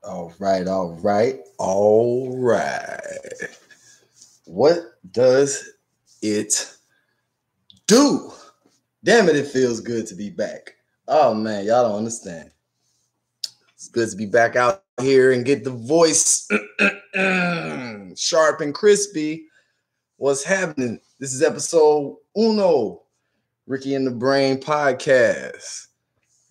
All right, all right, all right. What does it do? Damn it, it feels good to be back. Oh man, y'all don't understand. It's good to be back out here and get the voice sharp and crispy. What's happening? This is episode uno, Ricky and the Brain podcast.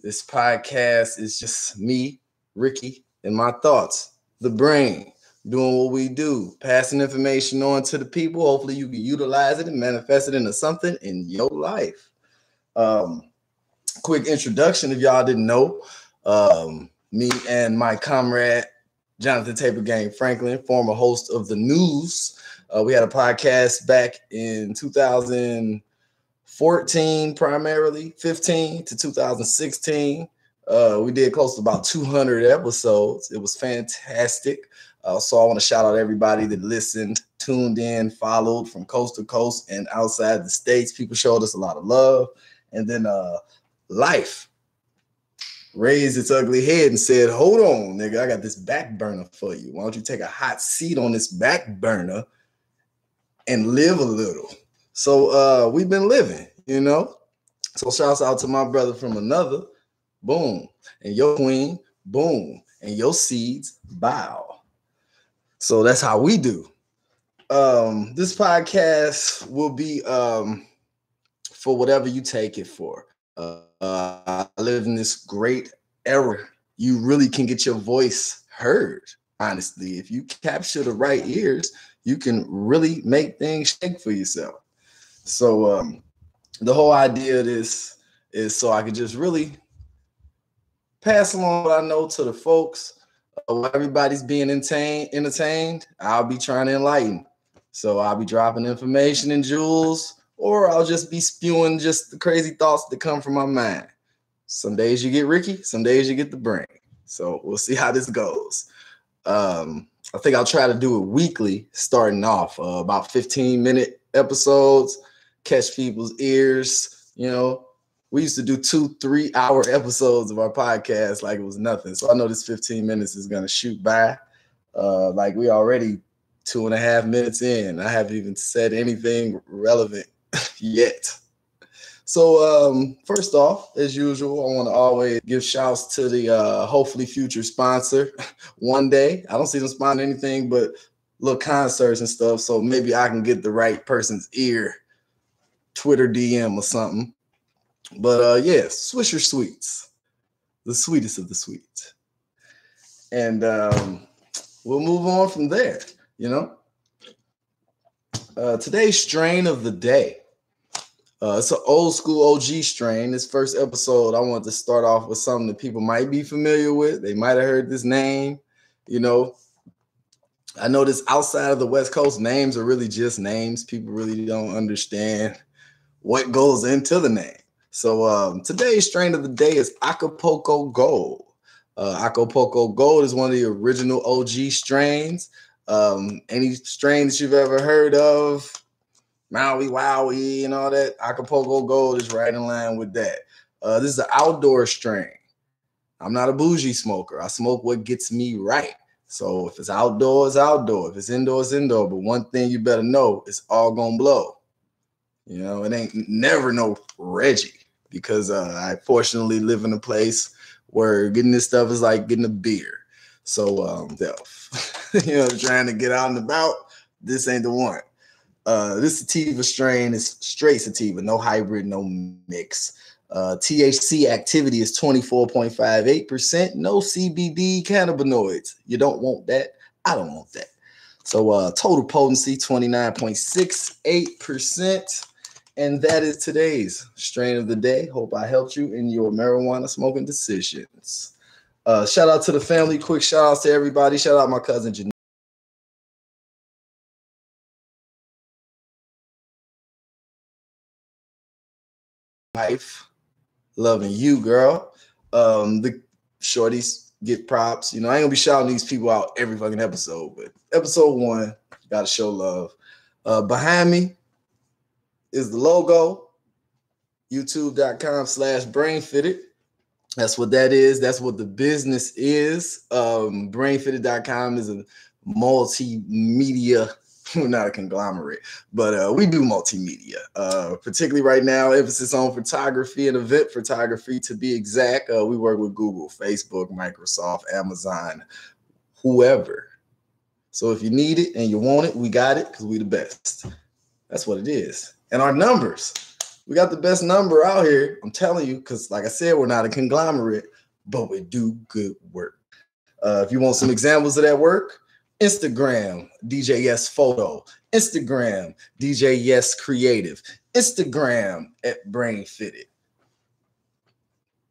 This podcast is just me, Ricky, and my thoughts. The brain, doing what we do, passing information on to the people. Hopefully, you can utilize it and manifest it into something in your life. Um, Quick introduction if y'all didn't know. Me and my comrade, Jonathan Taper Gang Franklin, former host of The News. We had a podcast back in 2014, primarily 15 to 2016. We did close to about 200 episodes. It was fantastic. So I want to shout out everybody that listened, tuned in, followed from coast to coast and outside the states. People showed us a lot of love. And then life raised its ugly head and said, hold on, nigga, I got this back burner for you. Why don't you take a hot seat on this back burner and live a little? So we've been living, you know? So shouts out to my brother from another, boom, and your queen, boom, and your seeds, bow. So that's how we do. This podcast will be for whatever you take it for. I live in this great era. You really can get your voice heard, honestly. If you capture the right ears, you can really make things shake for yourself. So the whole idea of this is so I can just really pass along what I know to the folks. While everybody's being entertained, I'll be trying to enlighten. So I'll be dropping information and jewels, or I'll just be spewing just the crazy thoughts that come from my mind. Some days you get Ricky, some days you get the brain. So we'll see how this goes. I think I'll try to do it weekly, starting off about 15-minute episodes, catch people's ears. You know, we used to do 2-3 hour episodes of our podcast like it was nothing. So I know this 15 minutes is going to shoot by. Like we already 2.5 minutes in. I haven't even said anything relevant yet. So first off, as usual, I want to always give shouts to the hopefully future sponsor. One day, I don't see them sponsor anything but little concerts and stuff. So maybe I can get the right person's ear, Twitter DM or something. But yeah, Swisher Sweets, the sweetest of the sweet. And we'll move on from there, you know. Today's strain of the day. It's an old school OG strain. This first episode, I want to start off with something that people might be familiar with. They might have heard this name. You know, I know this outside of the West Coast, names are really just names. People really don't understand what goes into the name. So today's strain of the day is Acapulco Gold. Acapulco Gold is one of the original OG strains. Any strain that you've ever heard of, Maui Wowie and all that, Acapulco Gold is right in line with that. This is an outdoor strain. I'm not a bougie smoker. I smoke what gets me right. So if it's outdoor, it's outdoor. If it's indoor, it's indoor. But one thing you better know, it's all gonna blow. You know, it ain't never no Reggie, because I fortunately live in a place where getting this stuff is like getting a beer. So you know, trying to get out and about, this ain't the one. This sativa strain is straight sativa, no hybrid, no mix. THC activity is 24.58%, no CBD cannabinoids. You don't want that. I don't want that. So total potency, 29.68%. And that is today's strain of the day. Hope I helped you in your marijuana smoking decisions. Shout out to the family. Quick shout outs to everybody. Shout out my cousin Janine. Wife, loving you, girl. The shorties get props. You know, I ain't gonna be shouting these people out every fucking episode, but episode 1, gotta show love. Behind me is the logo, youtube.com/brainfitted. That's what that is. That's what the business is. Brainfitted.com is a multimedia. We're not a conglomerate, but we do multimedia. Particularly right now, emphasis on photography and event photography to be exact. We work with Google, Facebook, Microsoft, Amazon, whoever. So if you need it and you want it, we got it because we the best. That's what it is. And our numbers. We got the best number out here. I'm telling you, because like I said, we're not a conglomerate, but we do good work. If you want some examples of that work, Instagram, DJ Yes Photo, Instagram, DJ Yes Creative, Instagram at Brain Fitted.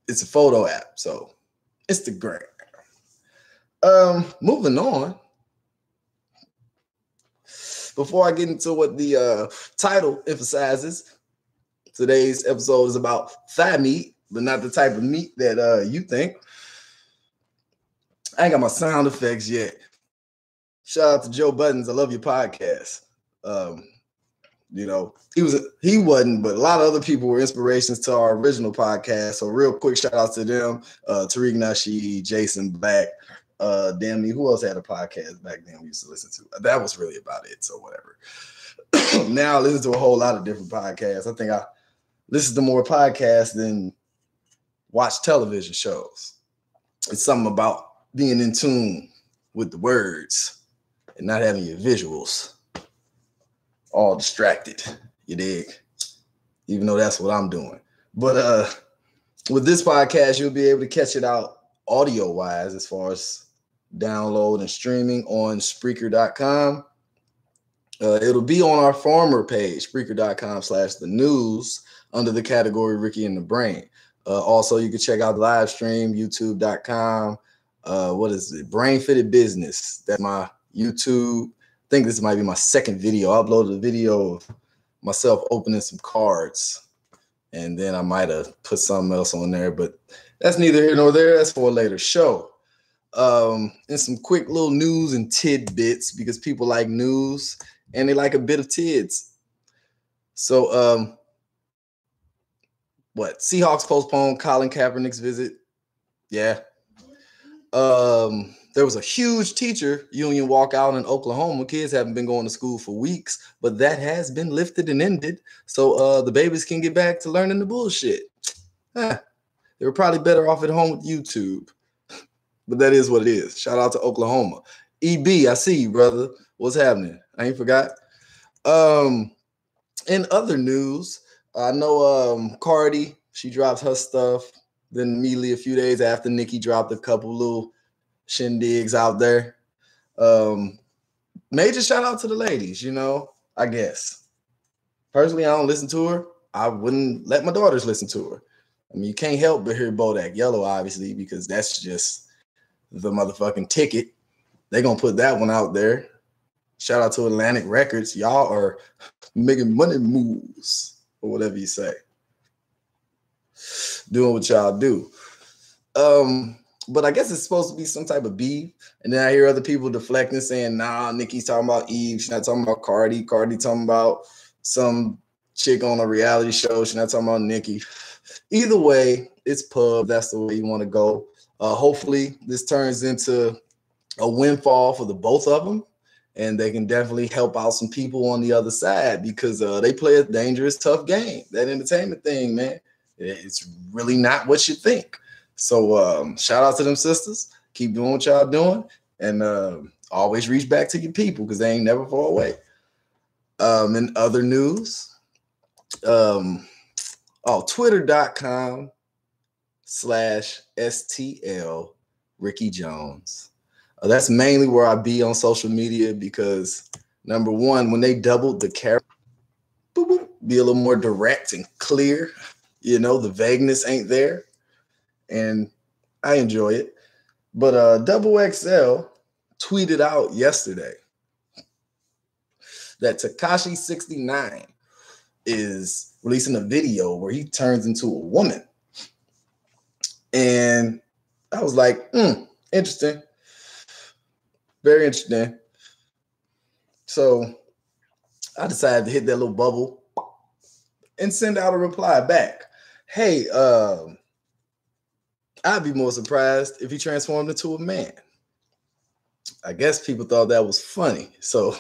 It's a photo app, so Instagram. Moving on. Before I get into what the title emphasizes, today's episode is about thigh meat, but not the type of meat that you think. I ain't got my sound effects yet. Shout out to Joe Buttons. I love your podcast. You know, he wasn't, but a lot of other people were inspirations to our original podcast. So real quick shout out to them. Tariq Nasheed, Jason Black, damn me, who else had a podcast back then we used to listen to? That was really about it. So whatever. Now I listen to a whole lot of different podcasts. I think I listen to more podcasts than watch television shows. It's something about being in tune with the words and not having your visuals all distracted. You dig? Even though that's what I'm doing. But with this podcast, you'll be able to catch it out audio-wise as far as download and streaming on Spreaker.com. It'll be on our former page, Spreaker.com/the news, under the category Ricky and the Brain. Also, you can check out the live stream, YouTube.com. What is it? Brain Fitted Business. That's my YouTube. I think this might be my second video. I uploaded a video of myself opening some cards, and then I might have put something else on there, but that's neither here nor there. That's for a later show. And some quick little news and tidbits, because people like news and they like a bit of tids. So, what? Seahawks postponed Colin Kaepernick's visit. Yeah. There was a huge teacher union walkout in Oklahoma. Kids haven't been going to school for weeks, but that has been lifted and ended. So the babies can get back to learning the bullshit. They were probably better off at home with YouTube. But that is what it is. Shout out to Oklahoma. EB, I see you, brother. What's happening? I ain't forgot. In other news, I know Cardi, she dropped her stuff. Then immediately a few days after, Nicki dropped a couple little shindigs out there. Major shout out to the ladies, you know, I guess. Personally, I don't listen to her. I wouldn't let my daughters listen to her. I mean, you can't help but hear Bodak Yellow, obviously, because that's just the motherfucking ticket. They're going to put that one out there. Shout out to Atlantic Records. Y'all are making money moves, or whatever you say. Doing what y'all do. But I guess it's supposed to be some type of beef. And then I hear other people deflecting, saying, nah, Nicki's talking about Eve. She's not talking about Cardi. Cardi talking about some chick on a reality show. She's not talking about Nicki. Either way, it's pub. That's the way you want to go. Hopefully, this turns into a windfall for the both of them. And they can definitely help out some people on the other side, because they play a dangerous, tough game. That entertainment thing, man, it's really not what you think. So shout out to them sisters. Keep doing what y'all doing. And always reach back to your people, because they ain't never far away. In other news, Twitter.com/STL Ricky Jones. That's mainly where I be on social media, because number one, when they doubled the character, be a little more direct and clear. You know, the vagueness ain't there. And I enjoy it. But Double XL tweeted out yesterday that Tekashi 69 is releasing a video where he turns into a woman. And I was like, interesting. Very interesting. So I decided to hit that little bubble and send out a reply back. Hey, I'd be more surprised if he transformed into a man. I guess people thought that was funny. So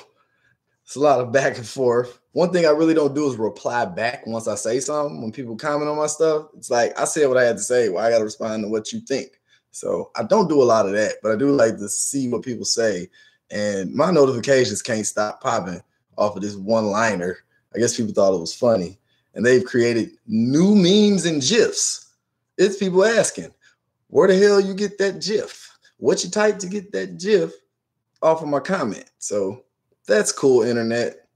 it's a lot of back and forth. One thing I really don't do is reply back once I say something. When people comment on my stuff, it's like I said what I had to say. Well, I got to respond to what you think. So I don't do a lot of that, but I do like to see what people say. And my notifications can't stop popping off of this one-liner. I guess people thought it was funny. And they've created new memes and GIFs. It's people asking, where the hell you get that GIF? What you type to get that GIF off of my comment? So that's cool, internet.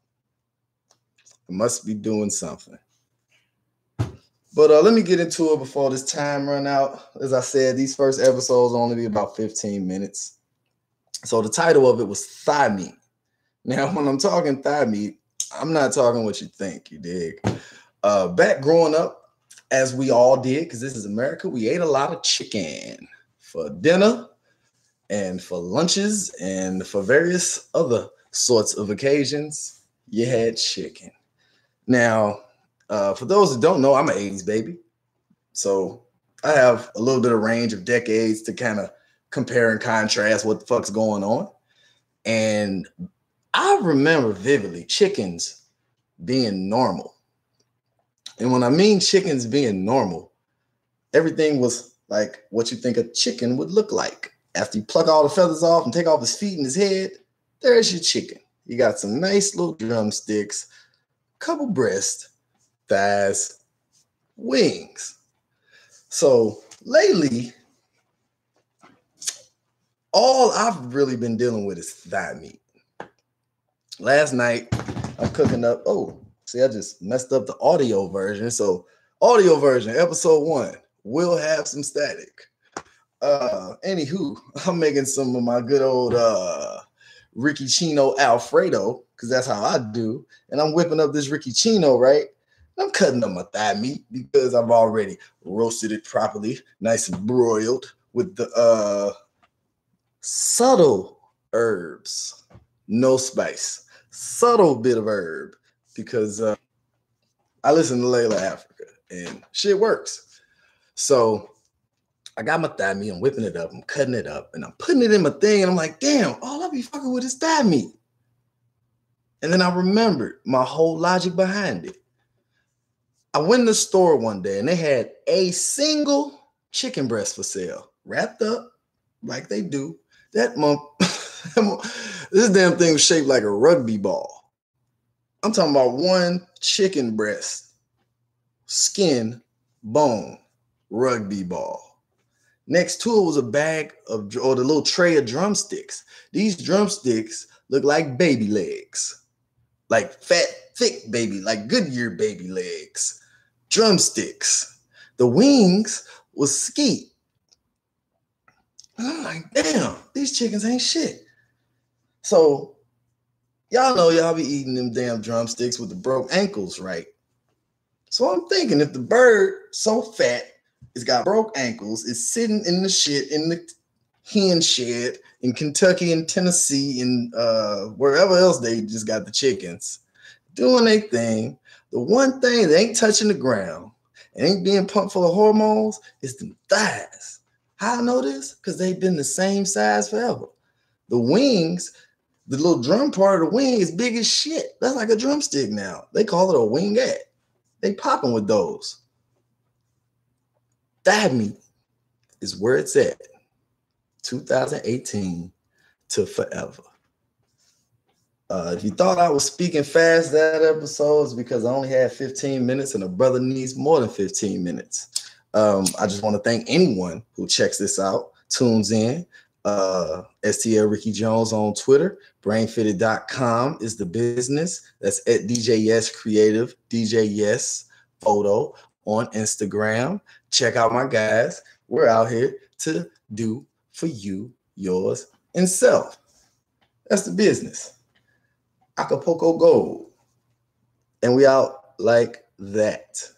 I must be doing something. But let me get into it before this time run out. As I said, these first episodes will only be about 15 minutes. So the title of it was Thigh Meat. Now, when I'm talking thigh meat, I'm not talking what you think, you dig? Back growing up, as we all did, because this is America, we ate a lot of chicken for dinner and for lunches and for various other sorts of occasions. You had chicken. Now, for those that don't know, I'm an 80s baby. So I have a little bit of range of decades to kind of compare and contrast what the fuck's going on. And I remember vividly chickens being normal. And when I mean chickens being normal, everything was like what you think a chicken would look like. After you pluck all the feathers off and take off his feet and his head, there's your chicken. You got some nice little drumsticks, couple breasts, thighs, wings. So lately, all I've really been dealing with is thigh meat. Last night, I'm cooking up. Oh, see, I just messed up the audio version. So, audio version, episode 1, will have some static. Anywho, I'm making some of my good old Ricky Chino Alfredo, because that's how I do. And I'm whipping up this Ricky Chino, right? I'm cutting up my thigh meat because I've already roasted it properly, nice and broiled with the subtle herbs, no spice, subtle bit of herb, because I listen to Layla Africa and shit works. So I got my thigh meat, I'm whipping it up, I'm cutting it up, and I'm putting it in my thing, and I'm like, damn, all I be fucking with is thigh meat. And then I remembered my whole logic behind it. I went in the store one day, and they had a single chicken breast for sale, wrapped up like they do. That month, this damn thing was shaped like a rugby ball. I'm talking about one chicken breast, skin, bone, rugby ball. Next to it was a bag of, or the little tray of drumsticks. These drumsticks look like baby legs, like fat, thick baby, like Goodyear baby legs. Drumsticks. The wings was skeet. And I'm like, damn, these chickens ain't shit. So y'all know y'all be eating them damn drumsticks with the broke ankles, right? So I'm thinking if the bird so fat, it's got broke ankles, it's sitting in the shit in the hen shed in Kentucky and Tennessee and wherever else they just got the chickens doing their thing. The one thing that ain't touching the ground and ain't being pumped full of hormones is them thighs. How I know this? Because they've been the same size forever. The wings, the little drum part of the wing is big as shit. That's like a drumstick now. They call it a wingette. They popping with those. Thigh meat is where it's at. 2018 to forever. If you thought I was speaking fast that episode, it's because I only had 15 minutes and a brother needs more than 15 minutes. I just want to thank anyone who checks this out, tunes in. STL Ricky Jones on Twitter. Brainfitted.com is the business. That's at DJ Yes Creative, DJ Yes Photo on Instagram. Check out my guys. We're out here to do for you, yours, and self. That's the business. Acapulco Gold. And we out like that.